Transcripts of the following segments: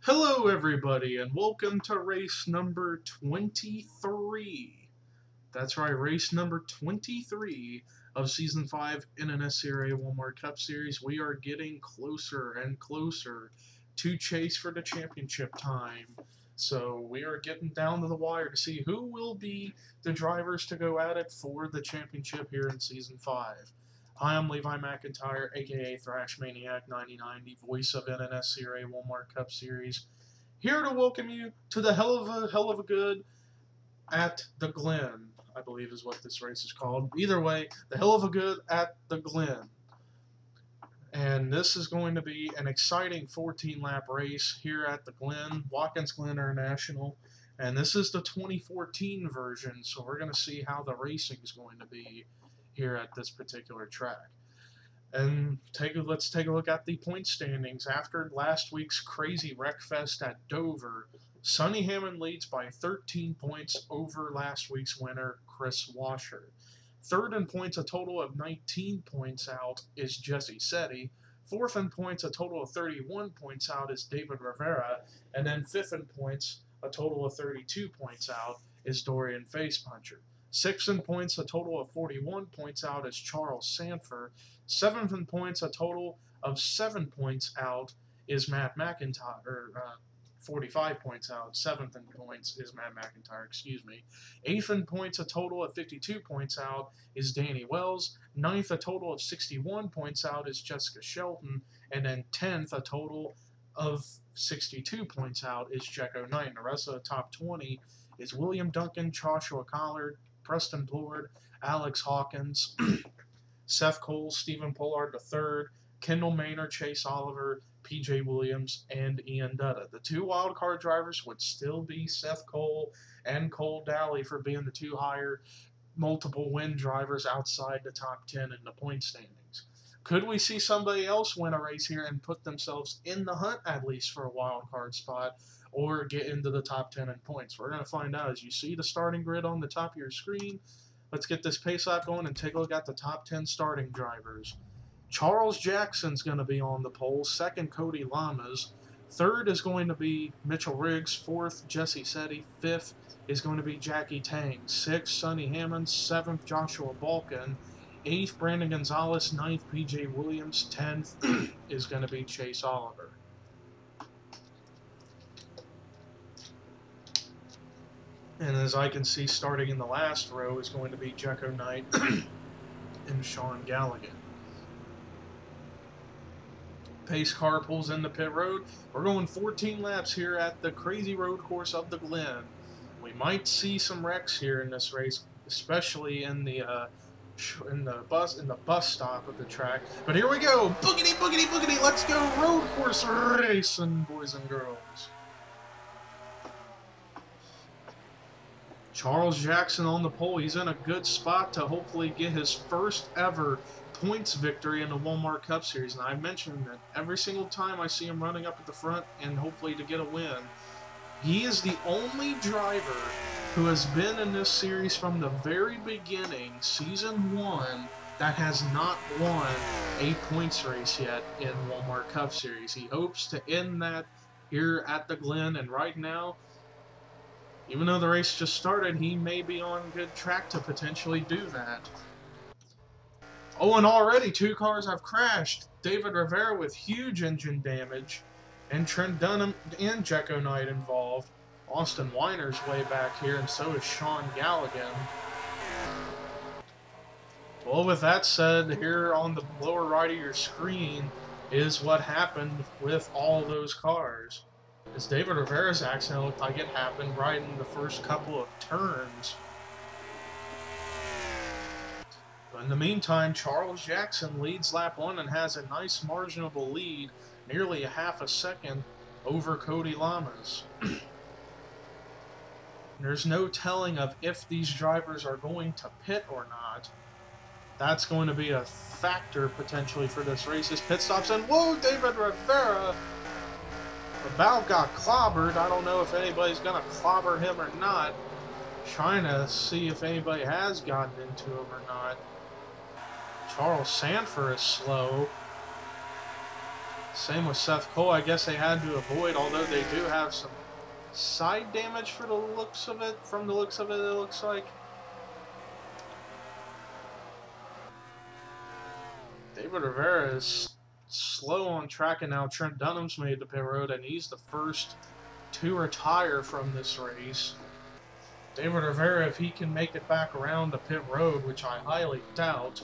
Hello, everybody, and welcome to race number 23. That's right, race number 23 of Season 5 NNSCRA Walmart Cup Series. We are getting closer and closer to chase for the championship time. So we are getting down to the wire to see who will be the drivers to go at it for the championship here in Season 5. Hi, I'm Levi McIntyre, aka Thrash Maniac 99, the voice of NNSCRA Walmart Cup Series, here to welcome you to the Heluva Good at the Glen, I believe is what this race is called. Either way, the Heluva Good at the Glen. And this is going to be an exciting 14-lap race here at the Glen, Watkins Glen International. And this is the 2014 version, so we're going to see how the racing is going to be here at this particular track. And let's take a look at the point standings. After last week's crazy wreckfest at Dover, Sonny Hammond leads by 13 points over last week's winner, Chris Washer. Third in points, a total of 19 points out, is Jesse Setti. Fourth in points, a total of 31 points out, is David Rivera. And then fifth in points, a total of 32 points out, is Dorian Facepuncher. Sixth in points, a total of 41 points out, is Charles Sanford. Seventh in points, a total of 7 points out, is Matt McIntyre. 45 points out. Seventh in points is Matt McIntyre, excuse me. Eighth in points, a total of 52 points out, is Danny Wells. Ninth, a total of 61 points out, is Jessica Shelton. And then 10th, a total of 62 points out, is Jekko Knight. And the rest of the top 20 is William Duncan, Joshua Collard, Preston Blord, Alex Hawkins, Seth Cole, Stephen Pollard III, Kendall Maynard, Chase Oliver, PJ Williams, and Ian Dutta. The two wildcard drivers would still be Seth Cole and Cole Dally for being the two higher multiple win drivers outside the top 10 in the point standings. Could we see somebody else win a race here and put themselves in the hunt at least for a wildcard spot or get into the top 10 in points? We're going to find out as you see the starting grid on the top of your screen. Let's get this pace lap going and take a look at the top 10 starting drivers. Charles Jackson's going to be on the pole. Second, Cody Lamas. Third is going to be Mitchell Riggs. Fourth, Jesse Setti. Fifth is going to be Jackie Tang. Sixth, Sonny Hammond. Seventh, Joshua Balkin. Eighth, Brandon Gonzalez. Ninth, PJ Williams. 10th is going to be Chase Oliver. And as I can see, starting in the last row is going to be Jekko Knight and Sean Galligan. Pace car pulls into pit road. We're going 14 laps here at the crazy road course of the Glen. We might see some wrecks here in this race, especially in the bus stop of the track. But here we go, boogity boogity boogity. Let's go road course racing, boys and girls. Charles Jackson on the pole. He's in a good spot to hopefully get his first ever points victory in the Walmart Cup Series. And I mentioned that every single time I see him running up at the front and hopefully to get a win. He is the only driver who has been in this series from the very beginning, Season 1, that has not won a points race yet in Walmart Cup Series. He hopes to end that here at the Glen, and right now, even though the race just started, he may be on good track to potentially do that. Oh, and already two cars have crashed. David Rivera with huge engine damage, and Trent Dunham and Jekko Knight involved. Austin Weiner's way back here, and so is Sean Galligan. Well, with that said, here on the lower right of your screen is what happened with all those cars. As David Rivera's accident looked like it happened right in the first couple of turns. But in the meantime, Charles Jackson leads lap 1 and has a nice marginable lead, nearly a half a second over Cody Lamas. There's no telling of if these drivers are going to pit or not. That's going to be a factor potentially for this race. His pit stops and whoa, David Rivera about got clobbered. I don't know if anybody's going to clobber him or not. Trying to see if anybody has gotten into him or not. Charles Sanford is slow. Same with Seth Cole. I guess they had to avoid, although they do have some side damage for the looks of it. From the looks of it, it looks like. David Rivera is slow on track, and now Trent Dunham's made the pit road, and he's the first to retire from this race. David Rivera, if he can make it back around the pit road, which I highly doubt,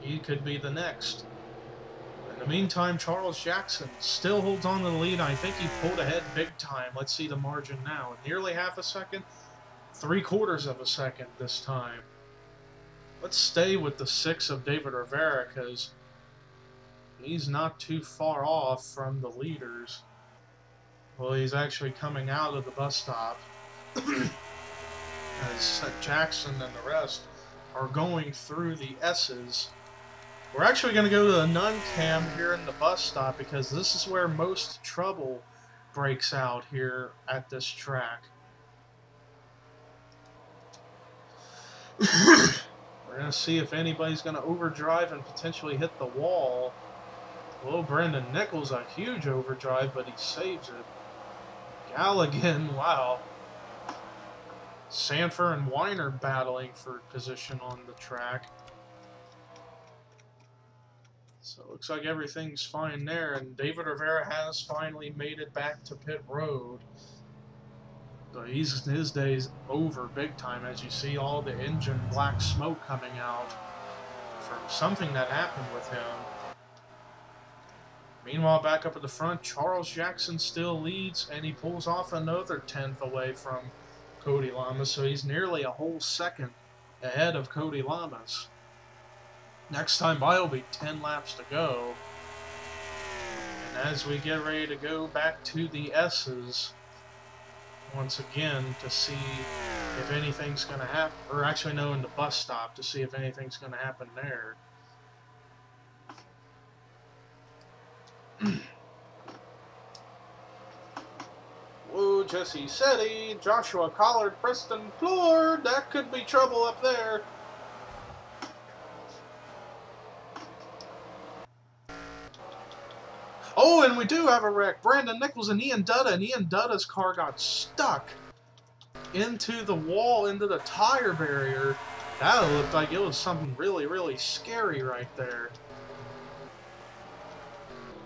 he could be the next. In the meantime, Charles Jackson still holds on to the lead. I think he pulled ahead big time. Let's see the margin now. Nearly half a second, 3/4 of a second this time. Let's stay with the 6 of David Rivera because he's not too far off from the leaders. Well, he's actually coming out of the bus stop as Jackson and the rest are going through the S's. We're actually going to go to the non-cam here in the bus stop because this is where most trouble breaks out here at this track. We're going to see if anybody's going to overdrive and potentially hit the wall. Well, Brandon Nichols, a huge overdrive, but he saves it. Galligan, wow. Sanford and Weiner battling for position on the track. So it looks like everything's fine there, and David Rivera has finally made it back to pit road. So his day's over big time, as you see all the engine black smoke coming out from something that happened with him. Meanwhile, back up at the front, Charles Jackson still leads, and he pulls off another 10th away from Cody Lamas, so he's nearly a whole second ahead of Cody Lamas. Next time by will be 10 laps to go. And as we get ready to go back to the S's, once again, to see if anything's going to happen, or actually no, in the bus stop, to see if anything's going to happen there. Whoa, Jesse Setti, Joshua Collard, Preston Plord, that could be trouble up there. Oh, and we do have a wreck. Brandon Nichols and Ian Dutta, and Ian Dutta's car got stuck into the wall, into the tire barrier. That looked like it was something really, really scary right there.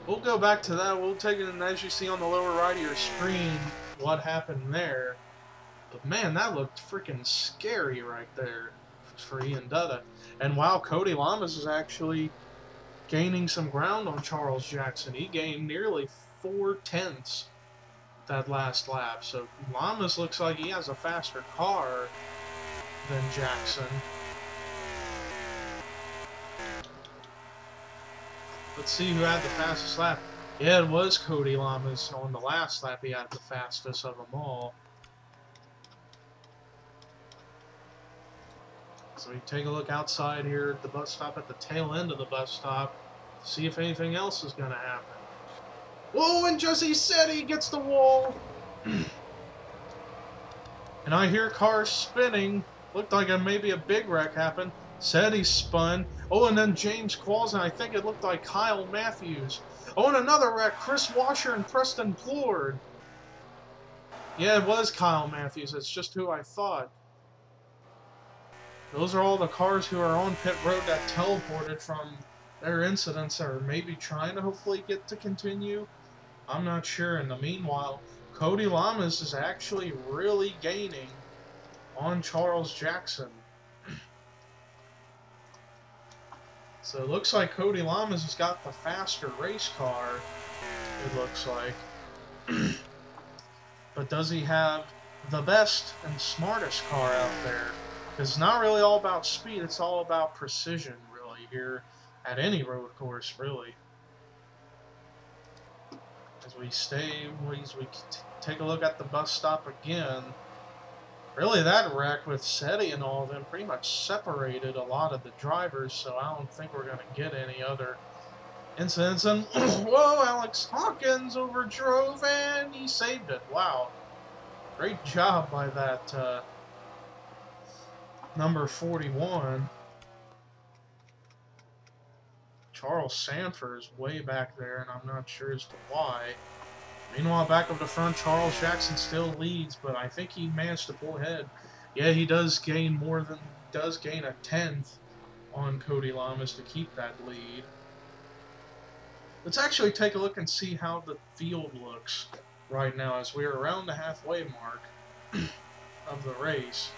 We'll go back to that. We'll take it, and as you see on the lower right of your screen, what happened there. But man, that looked freaking scary right there for Ian Dutta. And wow, Cody Lamas is actually gaining some ground on Charles Jackson. He gained nearly 4/10 that last lap. So Lamas looks like he has a faster car than Jackson. Let's see who had the fastest lap. Yeah, it was Cody Lamas. On the last lap, he had the fastest of them all. So we take a look outside here at the bus stop, at the tail end of the bus stop, to see if anything else is going to happen. Whoa, and Jesse Setti gets the wall. And I hear cars spinning. Looked like maybe a big wreck happened. Setti spun. Oh, and then James Qualls, and I think it looked like Kyle Matthews. Oh, and another wreck. Chris Washer and Preston Plord. Yeah, it was Kyle Matthews. That's just who I thought. Those are all the cars who are on pit road that teleported from their incidents or maybe trying to hopefully get to continue. I'm not sure. In the meanwhile, Cody Lamas is actually really gaining on Charles Jackson. So it looks like Cody Lamas has got the faster race car, it looks like. But does he have the best and smartest car out there? Because it's not really all about speed, it's all about precision, really, here at any road course, really. As we take a look at the bus stop again, really that wreck with Setti and all of them pretty much separated a lot of the drivers, so I don't think we're going to get any other incidents. And whoa, Alex Hawkins overdrove and he saved it. Wow. Great job by that number 41. Charles Sanford is way back there, and I'm not sure as to why. Meanwhile, back up the front, Charles Jackson still leads, but I think he managed to pull ahead. Yeah, he does gain a tenth on Cody Lamas to keep that lead. Let's actually take a look and see how the field looks right now as we are around the halfway mark of the race.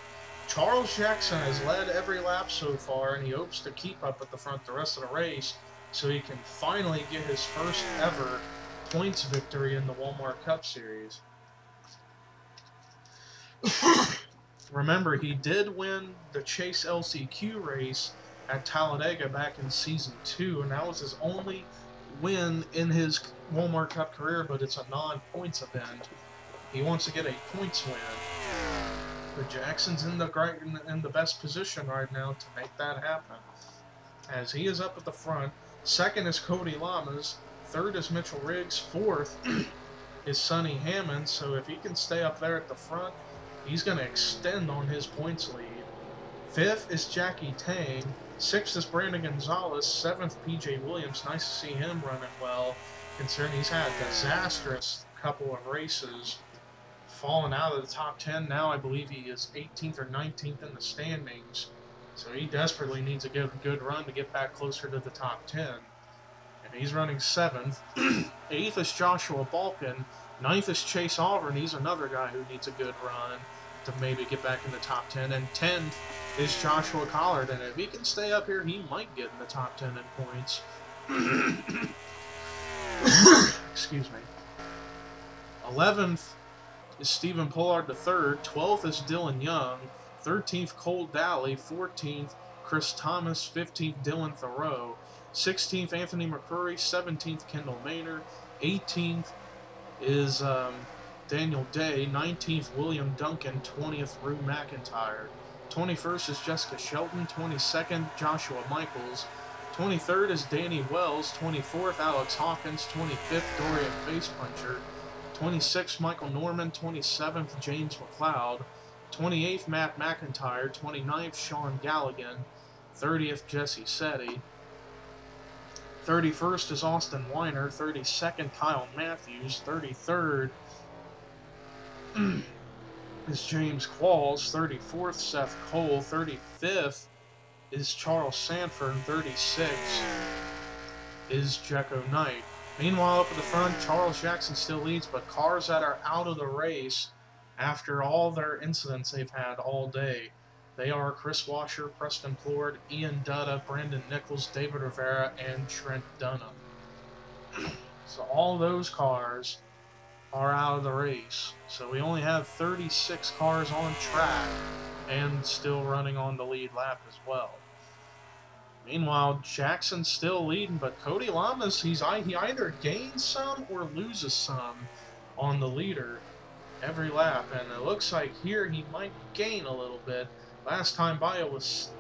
Charles Jackson has led every lap so far, and he hopes to keep up at the front the rest of the race so he can finally get his first ever points victory in the Walmart Cup Series. Remember, he did win the Chase LCQ race at Talladega back in Season 2, and that was his only win in his Walmart Cup career, but it's a non-points event. He wants to get a points win. But Jackson's in the best position right now to make that happen, as he is up at the front. Second is Cody Lamas. Third is Mitchell Riggs. Fourth is Sonny Hammond. So if he can stay up there at the front, he's going to extend on his points lead. Fifth is Jackie Tang. Sixth is Brandon Gonzalez. Seventh, PJ Williams. Nice to see him running well, considering he's had a disastrous couple of races, falling out of the top 10. Now I believe he is 18th or 19th in the standings, so he desperately needs a good run to get back closer to the top 10. And he's running 7th. 8th is Joshua Balkin. 9th is Chase Auburn. He's another guy who needs a good run to maybe get back in the top 10. And 10th is Joshua Collard, and if he can stay up here, he might get in the top 10 in points. Excuse me. 11th is Stephen Pollard III. 12th is Dylan Young. 13th, Cole Daly. 14th, Chris Thomas. 15th, Dylan Thoreau. 16th, Anthony McCrory. 17th, Kendall Maynard. 18th is Daniel Day. 19th, William Duncan. 20th, Rue McIntyre. 21st is Jessica Shelton. 22nd, Joshua Michaels. 23rd is Danny Wells. 24th, Alex Hawkins. 25th, Dorian Facepuncher. 26th, Michael Norman. 27th, James McLeod. 28th, Matt McIntyre. 29th, Sean Galligan. 30th, Jesse Setti. 31st is Austin Weiner. 32nd, Kyle Matthews. 33rd is James Qualls. 34th, Seth Cole. 35th is Charles Sanford. 36th is Jekko Knight. Meanwhile, up at the front, Charles Jackson still leads, but cars that are out of the race after all their incidents they've had all day. They are Chris Washer, Preston Plord, Ian Dutta, Brandon Nichols, David Rivera, and Trent Dunham. So all those cars are out of the race. So we only have 36 cars on track and still running on the lead lap as well. Meanwhile, Jackson's still leading, but Cody Lamas, he either gains some or loses some on the leader every lap, and it looks like here he might gain a little bit. Last time by it was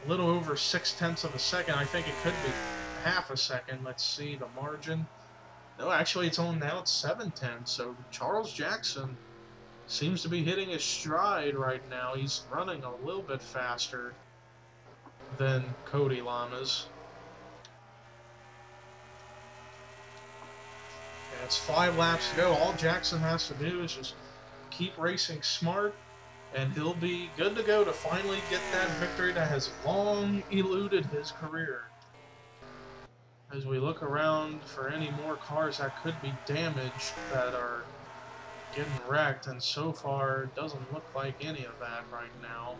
a little over 0.6 of a second. I think it could be half a second. Let's see the margin. No, actually it's on now. It's 7/10. So Charles Jackson seems to be hitting his stride right now. He's running a little bit faster than Cody Lamas. And it's 5 laps to go. All Jackson has to do is just keep racing smart, and he'll be good to go to finally get that victory that has long eluded his career. As we look around for any more cars that could be damaged that are getting wrecked, and so far it doesn't look like any of that right now.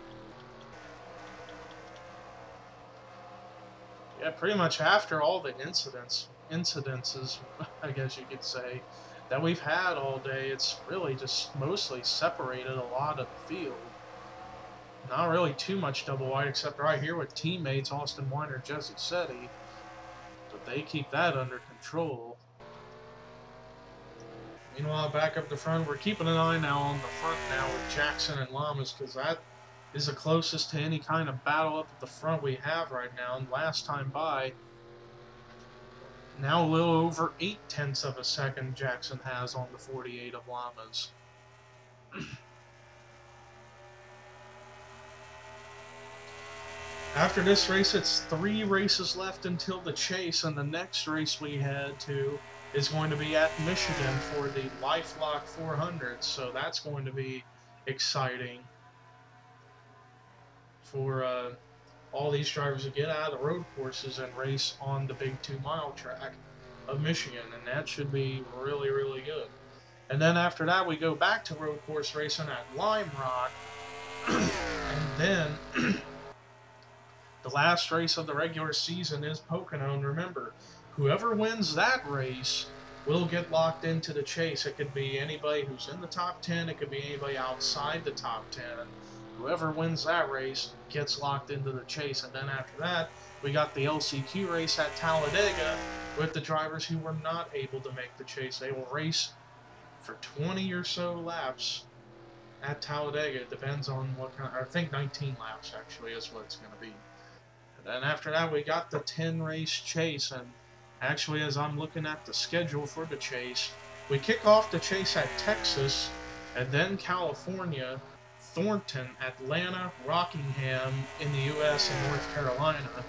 Yeah, pretty much after all the incidences, I guess you could say, that we've had all day, it's really just mostly separated a lot of the field. Not really too much double wide, except right here with teammates Austin Weiner, Jesse Setti, but they keep that under control. Meanwhile, back up the front, we're keeping an eye now on the front now with Jackson and Lamas, because that is the closest to any kind of battle up at the front we have right now. And last time by, now a little over 0.8 of a second Jackson has on the 48 of Lamas. After this race, it's 3 races left until the chase, and the next race we head to is going to be at Michigan for the LifeLock 400. So that's going to be exciting for all these drivers to get out of the road courses and race on the big 2-mile track of Michigan, and that should be really, really good. And then after that, we go back to road course racing at Lime Rock, and then the last race of the regular season is Pocono. And remember, whoever wins that race will get locked into the chase. It could be anybody who's in the top 10. It could be anybody outside the top 10. Whoever wins that race gets locked into the chase. And then after that, we got the LCQ race at Talladega with the drivers who were not able to make the chase. They will race for 20 or so laps at Talladega. It depends on what kind. I think 19 laps actually is what it's going to be. And then after that, we got the 10-race chase. And actually, as I'm looking at the schedule for the chase, we kick off the chase at Texas, and then California, Thornton, Atlanta, Rockingham in the U.S. and North Carolina,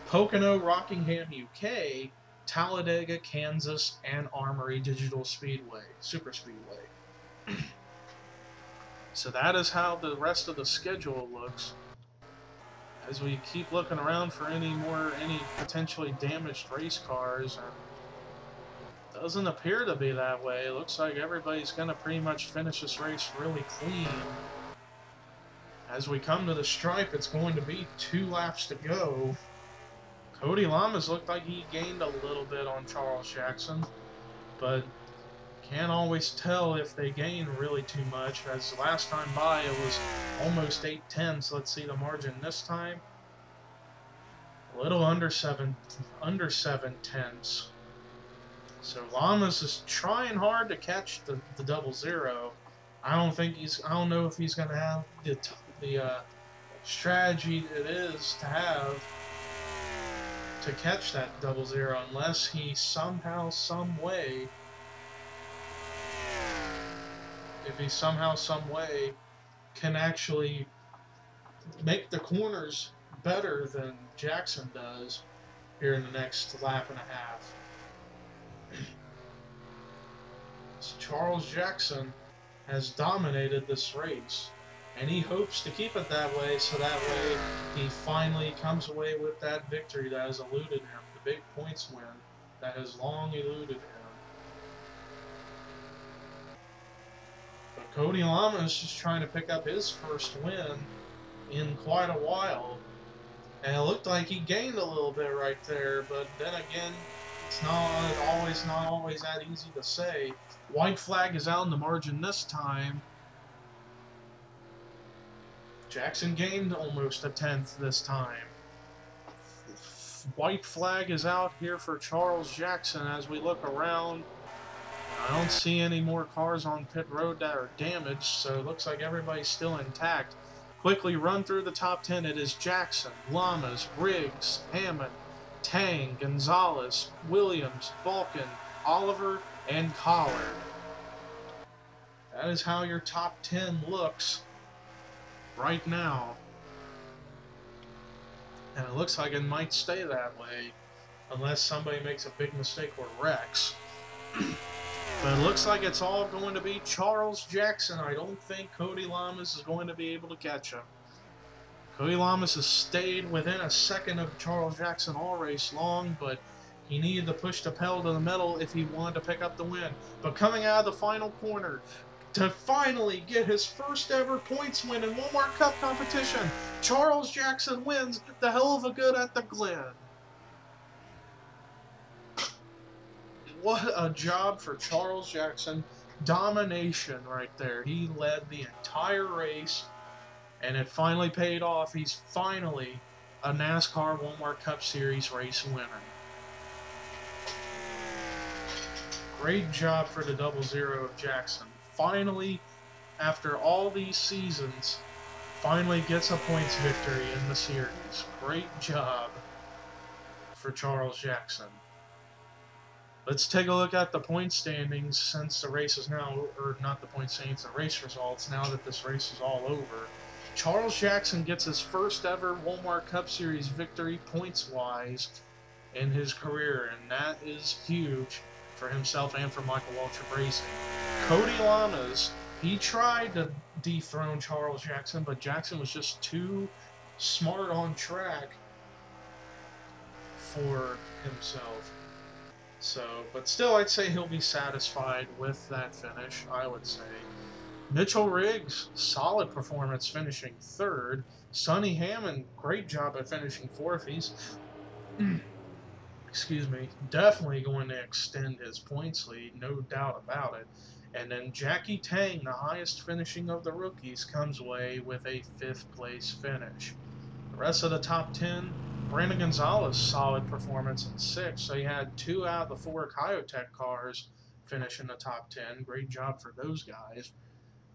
Pocono, Rockingham, UK, Talladega, Kansas, and Armory Digital Speedway, Super Speedway. So that is how the rest of the schedule looks. As we keep looking around for any potentially damaged race cars, and doesn't appear to be that way. It looks like everybody's going to pretty much finish this race really clean. As we come to the stripe, it's going to be 2 laps to go. Cody Lamas looked like he gained a little bit on Charles Jackson, but can't always tell if they gain really too much, as last time by it was almost 8/10. So let's see the margin this time. A little under 7/10. So Lamas is trying hard to catch the 00. I don't know if he's going to have the strategy it is to have to catch that 00 unless he somehow, some way, if he somehow, some way can actually make the corners better than Jackson does here in the next lap and a half. So Charles Jackson has dominated this race, and he hopes to keep it that way, so that way he finally comes away with that victory that has eluded him, the big points win that has long eluded him. But Cody Lamas is just trying to pick up his first win in quite a while, and it looked like he gained a little bit right there, but then again, it's not always that easy to say. White flag is out in the margin this time. Jackson gained almost 1/10 this time. White flag is out here for Charles Jackson. As we look around, I don't see any more cars on pit road that are damaged, so it looks like everybody's still intact. Quickly run through the top 10. It is Jackson, Lamas, Riggs, Hammond, Tang, Gonzalez, Williams, Vulcan, Oliver, and Collard. That is how your top 10 looks right now. And it looks like it might stay that way unless somebody makes a big mistake or wrecks. But it looks like it's all going to be Charles Jackson. I don't think Cody Lamas is going to be able to catch him. Cody Lamas has stayed within a second of Charles Jackson all race long, but he needed to push the pedal to the metal if he wanted to pick up the win. But coming out of the final corner to finally get his first ever points win in Walmart Cup competition, Charles Jackson wins the Heluva Good at the Glen. What a job for Charles Jackson. Domination right there. He led the entire race, and it finally paid off. He's finally a NASCAR Walmart Cup Series race winner. Great job for the 00 of Jackson. Finally, after all these seasons, finally gets a points victory in the series. Great job for Charles Jackson. Let's take a look at the point standings since the race is now, or not the point standings, the race results, now that this race is all over. Charles Jackson gets his first ever Walmart Cup Series victory points-wise in his career, and that is huge for himself and for Michael Waltrip Racing. Cody Lamas, he tried to dethrone Charles Jackson, but Jackson was just too smart on track for himself. So, but still, I'd say he'll be satisfied with that finish, I would say. Mitchell Riggs, solid performance, finishing third. Sonny Hammond, great job at finishing fourth. He's, excuse me, definitely going to extend his points lead, no doubt about it. And then Jackie Tang, the highest finishing of the rookies, comes away with a fifth place finish. The rest of the top 10, Brandon Gonzalez, solid performance in sixth. So you had 2 out of the 4 Kyotech cars finish in the top 10. Great job for those guys.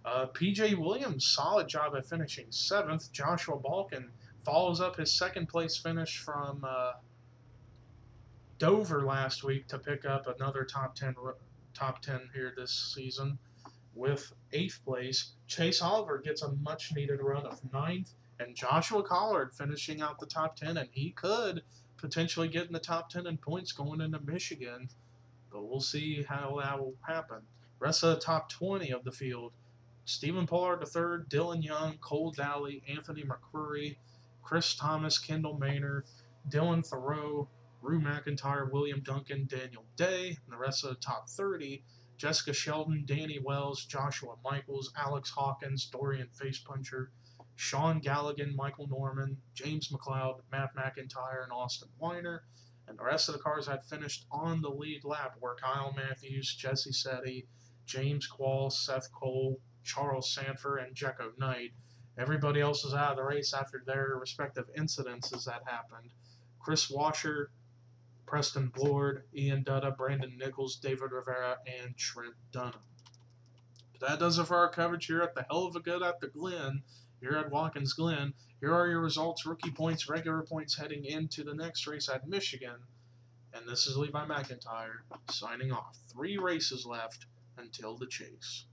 PJ Williams, solid job at finishing seventh. Joshua Balkin follows up his second place finish from Dover last week to pick up another top 10 here this season with 8th place. Chase Oliver gets a much needed run of 9th, and Joshua Collard finishing out the top 10, and he could potentially get in the top 10 in points going into Michigan, but we'll see how that will happen. Rest of the top 20 of the field: Stephen Pollard III, Dylan Young, Cole Dowley, Anthony McCrory, Chris Thomas, Kendall Maynard, Dylan Thoreau, Rue McIntyre, William Duncan, Daniel Day. And the rest of the top 30: Jessica Sheldon, Danny Wells, Joshua Michaels, Alex Hawkins, Dorian Facepuncher, Sean Galligan, Michael Norman, James McLeod, Matt McIntyre, and Austin Weiner. And the rest of the cars that finished on the lead lap were Kyle Matthews, Jesse Setti, James Quall, Seth Cole, Charles Sanford, and Jekko Knight. Everybody else is out of the race after their respective incidences that happened. Chris Washer, Preston Blord, Ian Dutta, Brandon Nichols, David Rivera, and Trent Dunham. But that does it for our coverage here at the Heluva Good at the Glen, here at Watkins Glen. Here are your results: rookie points, regular points heading into the next race at Michigan. And this is Levi McIntyre signing off. 3 races left until the chase.